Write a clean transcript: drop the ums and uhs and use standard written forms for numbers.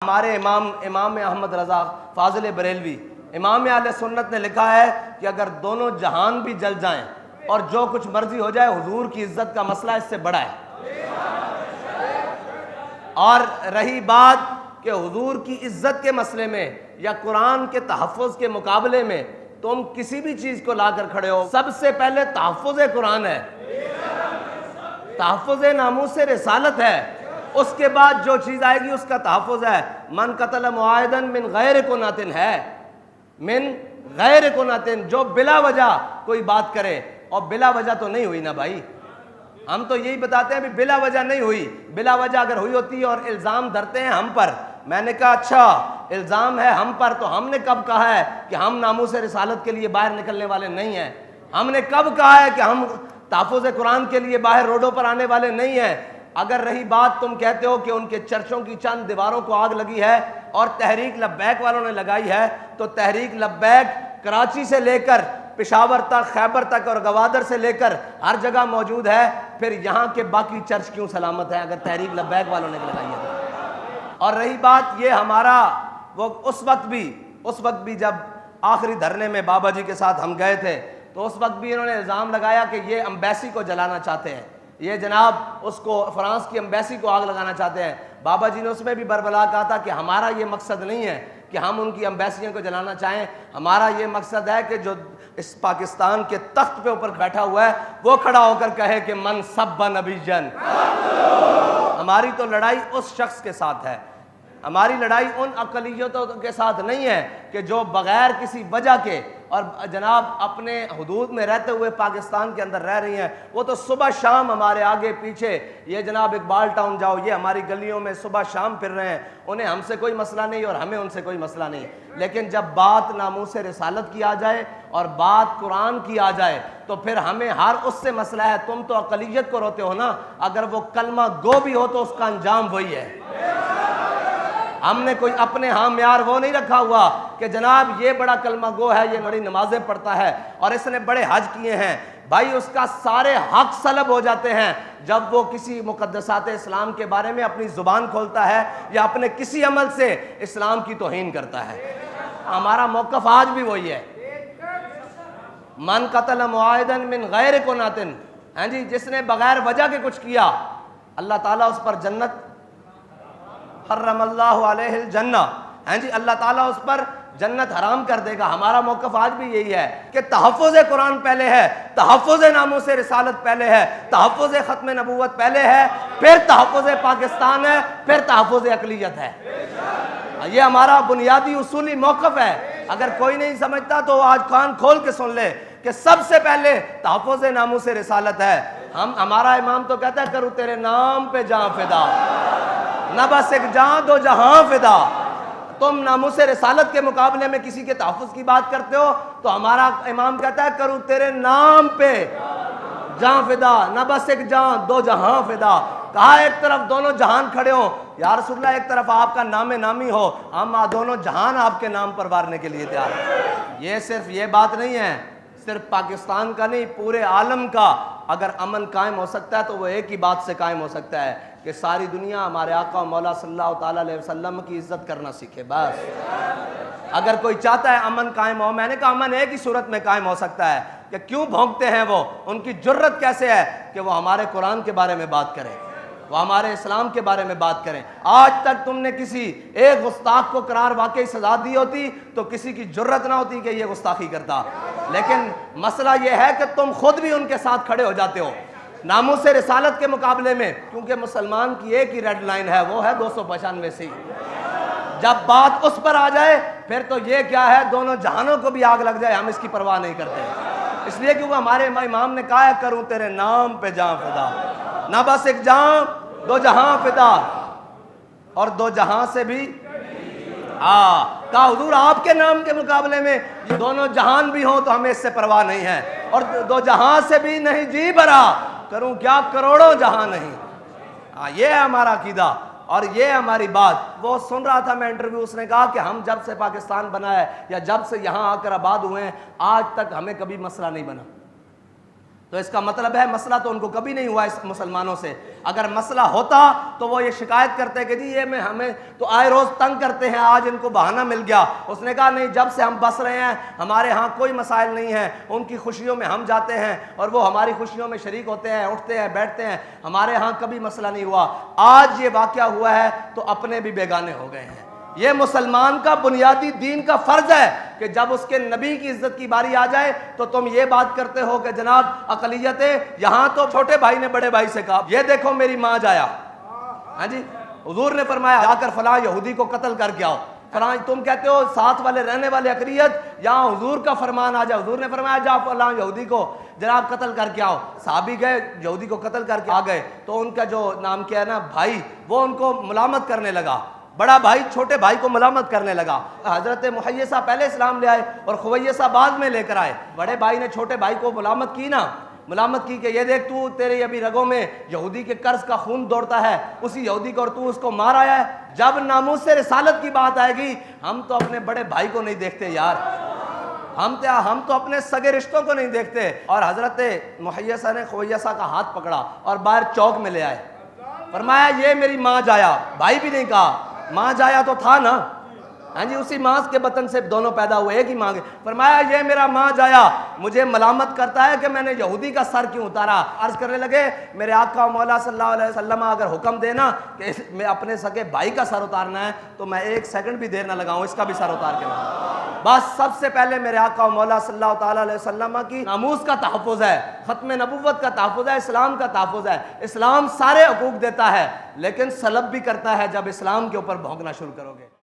ہمارے امام احمد رضا فاضل بریلوی امام اہل سنت نے لکھا ہے کہ اگر دونوں جہان بھی جل جائیں اور جو کچھ مرضی ہو جائے، حضور کی عزت کا مسئلہ اس سے بڑا ہے۔ اور رہی بات کہ حضور کی عزت کے مسئلے میں یا قرآن کے تحفظ کے مقابلے میں تم کسی بھی چیز کو لا کر کھڑے ہو، سب سے پہلے تحفظ قرآن ہے، تحفظ ناموس رسالت ہے، اس کے بعد جو چیز آئے گی اس کا تحفظ ہے۔ من قتل معاہدا من غیر کناتن ہے، من غیر کناتن، جو بلا وجہ کوئی بات کرے، اور بلا وجہ تو نہیں ہوئی نا بھائی، ہم تو یہی بتاتے ہیں بھی بلا وجہ نہیں ہوئی، بلا وجہ اگر ہوئی ہوتی اور الزام دھرتے ہیں ہم پر۔ میں نے کہا اچھا الزام ہے ہم پر، تو ہم نے کب کہا ہے کہ ہم ناموس رسالت کے لیے باہر نکلنے والے نہیں ہیں؟ ہم نے کب کہا ہے کہ ہم تحفظ قرآن کے لیے باہر روڈوں پر آنے والے نہیں ہیں؟ اگر رہی بات تم کہتے ہو کہ ان کے چرچوں کی چند دیواروں کو آگ لگی ہے اور تحریک لبیک والوں نے لگائی ہے، تو تحریک لبیک کراچی سے لے کر پشاور تک، خیبر تک اور گوادر سے لے کر ہر جگہ موجود ہے، پھر یہاں کے باقی چرچ کیوں سلامت ہیں اگر تحریک لبیک والوں نے لگائی ہے؟ اور رہی بات یہ ہمارا وہ اس وقت بھی جب آخری دھرنے میں بابا جی کے ساتھ ہم گئے تھے، تو اس وقت بھی انہوں نے الزام لگایا کہ یہ امبیسی کو جلانا چاہتے ہیں، یہ جناب اس کو فرانس کی امبیسی کو آگ لگانا چاہتے ہیں۔ بابا جی نے اس میں بھی بربلا کہا تھا کہ ہمارا یہ مقصد نہیں ہے کہ ہم ان کی امبیسیوں کو جلانا چاہیں، ہمارا یہ مقصد ہے کہ جو اس پاکستان کے تخت پہ اوپر بیٹھا ہوا ہے وہ کھڑا ہو کر کہے کہ من سب نبی جن۔ ہماری تو لڑائی اس شخص کے ساتھ ہے، ہماری لڑائی ان اقلیتوں کے ساتھ نہیں ہے کہ جو بغیر کسی وجہ کے اور جناب اپنے حدود میں رہتے ہوئے پاکستان کے اندر رہ رہی ہیں۔ وہ تو صبح شام ہمارے آگے پیچھے، یہ جناب اقبال ٹاؤن جاؤ، یہ ہماری گلیوں میں صبح شام پھر رہے ہیں، انہیں ہم سے کوئی مسئلہ نہیں اور ہمیں ان سے کوئی مسئلہ نہیں۔ لیکن جب بات ناموس رسالت کی آ جائے اور بات قرآن کی آ جائے تو پھر ہمیں ہر اس سے مسئلہ ہے۔ تم تو اقلیت کو روتے ہو نا، اگر وہ کلمہ گو بھی ہو تو اس کا انجام وہی ہے۔ ہم نے کوئی اپنے ہاں معیار وہ نہیں رکھا ہوا کہ جناب یہ بڑا کلمہ گو ہے، یہ بڑی نمازیں پڑھتا ہے اور اس نے بڑے حج کیے ہیں۔ بھائی اس کا سارے حق سلب ہو جاتے ہیں جب وہ کسی مقدسات اسلام کے بارے میں اپنی زبان کھولتا ہے یا اپنے کسی عمل سے اسلام کی توہین کرتا ہے۔ ہمارا موقف آج بھی وہی ہے، من قتل معاہدا من غیر کناتن، ہاں جی، جس نے بغیر وجہ کے کچھ کیا اللہ تعالیٰ اس پر جنت حرم اللہ علیہ الجنہ، ہاں جی، اللہ تعالیٰ اس پر جنت حرام کر دے گا۔ ہمارا موقف آج بھی یہی ہے کہ تحفظ قرآن پہلے ہے، تحفظ ناموس رسالت پہلے ہے، تحفظ ختم نبوت پہلے ہے، پھر تحفظ پاکستان ہے، پھر تحفظ اقلیت ہے۔ یہ ہمارا بنیادی اصولی موقف ہے۔ اگر کوئی نہیں سمجھتا تو آج کان کھول کے سن لے کہ سب سے پہلے تحفظ ناموس رسالت ہے۔ ہمارا امام تو کہتا ہے کروں تیرے نام پہ جاں فدا، نہ بس ایک جاں دو جہاں فدا۔ تم ناموس رسالت کے مقابلے میں کسی کے تحفظ کی بات کرتے ہو تو ہمارا امام کہتا ہے کروں تیرے نام پہ جاں فدا، نہ بس ایک جاں دو جہاں فدا۔ کہا ایک طرف دونوں جہان کھڑے ہو یا رسول اللہ، ایک طرف آپ کا نام نامی ہو، ہم دونوں جہان آپ کے نام پر وارنے کے لیے تیار ہیں۔ یہ صرف یہ بات نہیں ہے، صرف پاکستان کا نہیں، پورے عالم کا اگر امن قائم ہو سکتا ہے تو وہ ایک ہی بات سے قائم ہو سکتا ہے کہ ساری دنیا ہمارے آقا و مولا صلی اللہ تعالیٰ علیہ وسلم کی عزت کرنا سیکھے۔ بس اگر کوئی چاہتا ہے امن قائم ہو، میں نے کہا امن ایک ہی صورت میں قائم ہو سکتا ہے کہ کیوں بھونکتے ہیں وہ، ان کی جرت کیسے ہے کہ وہ ہمارے قرآن کے بارے میں بات کریں، وہ ہمارے اسلام کے بارے میں بات کریں۔ آج تک تم نے کسی ایک گستاخ کو قرار واقعی سزا دی ہوتی تو کسی کی جرت نہ ہوتی کہ یہ گستاخی کرتا، لیکن مسئلہ یہ ہے کہ تم خود بھی ان کے ساتھ کھڑے ہو جاتے ہو ناموس رسالت کے مقابلے میں، کیونکہ مسلمان کی ایک ہی ریڈ لائن ہے، وہ ہے 295 سی۔ جب بات اس پر آ جائے پھر تو یہ کیا ہے، دونوں جہانوں کو بھی آگ لگ جائے ہم اس کی پرواہ نہیں کرتے، اس لیے کہ وہ ہمارے امام نے کہا ہے کروں تیرے نام پہ جاں فدا، نہ بس ایک جاں دو جہاں فدا، اور دو جہاں سے بھی کہا حضور آپ کے نام کے مقابلے میں یہ دونوں جہان بھی ہوں تو ہمیں اس سے پرواہ نہیں ہے، اور دو جہاں سے بھی نہیں جی بھرا، کروں کیا کروڑوں جہاں نہیں۔ یہ ہے ہمارا عقیدہ اور یہ ہماری بات۔ وہ سن رہا تھا میں انٹرویو، اس نے کہا کہ ہم جب سے پاکستان بنا ہے یا جب سے یہاں آ کر آباد ہوئے ہیں آج تک ہمیں کبھی مسئلہ نہیں بنا، تو اس کا مطلب ہے مسئلہ تو ان کو کبھی نہیں ہوا اس مسلمانوں سے. اگر مسئلہ ہوتا تو وہ یہ شکایت کرتے کہ جی یہ ہمیں تو آئے روز تنگ کرتے ہیں, آج ان کو بہانہ مل گیا. اس نے کہا نہیں, جب سے ہم بس رہے ہیں ہمارے ہاں کوئی مسائل نہیں ہیں, ان کی خوشیوں میں ہم جاتے ہیں اور وہ ہماری خوشیوں میں شریک ہوتے ہیں, اٹھتے ہیں بیٹھتے ہیں, ہمارے ہاں کبھی مسئلہ نہیں ہوا. آج یہ واقعہ ہوا ہے تو اپنے بھی بیگانے ہو گئے ہیں. یہ مسلمان کا بنیادی دین کا فرض ہے کہ جب اس کے نبی کی عزت کی باری آ جائے تو تم یہ بات کرتے ہو کہ جناب اقلیتیں, یہاں تو چھوٹے بھائی نے بڑے بھائی سے کہا یہ دیکھو میری ماں جایا, ہاں جی حضور نے فرمایا جا کر فلاں یہودی کو قتل کر کے آؤ. فلاں تم کہتے ہو ساتھ والے رہنے والے اقلیت, یہاں حضور کا فرمان آ جائے. حضور نے فرمایا جا فلاں یہودی کو جناب قتل کر کے آؤ. صحابی گئے, یہودی کو قتل کر کے آ گئے تو ان کا جو نام کیا ہے نا بھائی, وہ ان کو ملامت کرنے لگا. بڑا بھائی چھوٹے بھائی کو ملامت کرنے لگا. حضرت محیصہ پہلے اسلام لے آئے اور خویصہ بعد میں لے کر آئے. بڑے بھائی نے چھوٹے بھائی کو ملامت کی نا, ملامت کی کہ یہ دیکھ تو تیرے ابھی رگوں میں یہودی کے قرض کا خون دوڑتا ہے, اسی یہودی کو, اور تو اس کو مار آیا ہے. جب ناموس سے رسالت کی بات آئے گی ہم تو اپنے بڑے بھائی کو نہیں دیکھتے یار, ہم تو اپنے سگے رشتوں کو نہیں دیکھتے. اور حضرت محیصہ نے خویصہ کا ہاتھ پکڑا اور باہر چوک میں لے آئے. فرمایا یہ میری ماں جایا. بھائی بھی نہیں کہا, ماں جایا تو تھا نا, ہاں جی اسی ماں کے بطن سے دونوں پیدا ہوئے, ایک ہی ماں کے. فرمایا یہ میرا ماں جایا مجھے ملامت کرتا ہے کہ میں نے یہودی کا سر کیوں اتارا. عرض کرنے لگے میرے آقا و مولا صلی اللہ علیہ وسلم اگر حکم دینا کہ میں اپنے سگے بھائی کا سر اتارنا ہے تو میں ایک سیکنڈ بھی دیر نہ لگاؤں, اس کا بھی سر اتار کے لاؤں. بس سب سے پہلے میرے آقا و مولا صلی اللہ تعالیٰ علیہ وسلم کی ناموس کا تحفظ ہے, ختم نبوت کا تحفظ ہے, اسلام کا تحفظ ہے. اسلام سارے حقوق دیتا ہے لیکن سلب بھی کرتا ہے جب اسلام کے اوپر بھونکنا شروع کرو گے.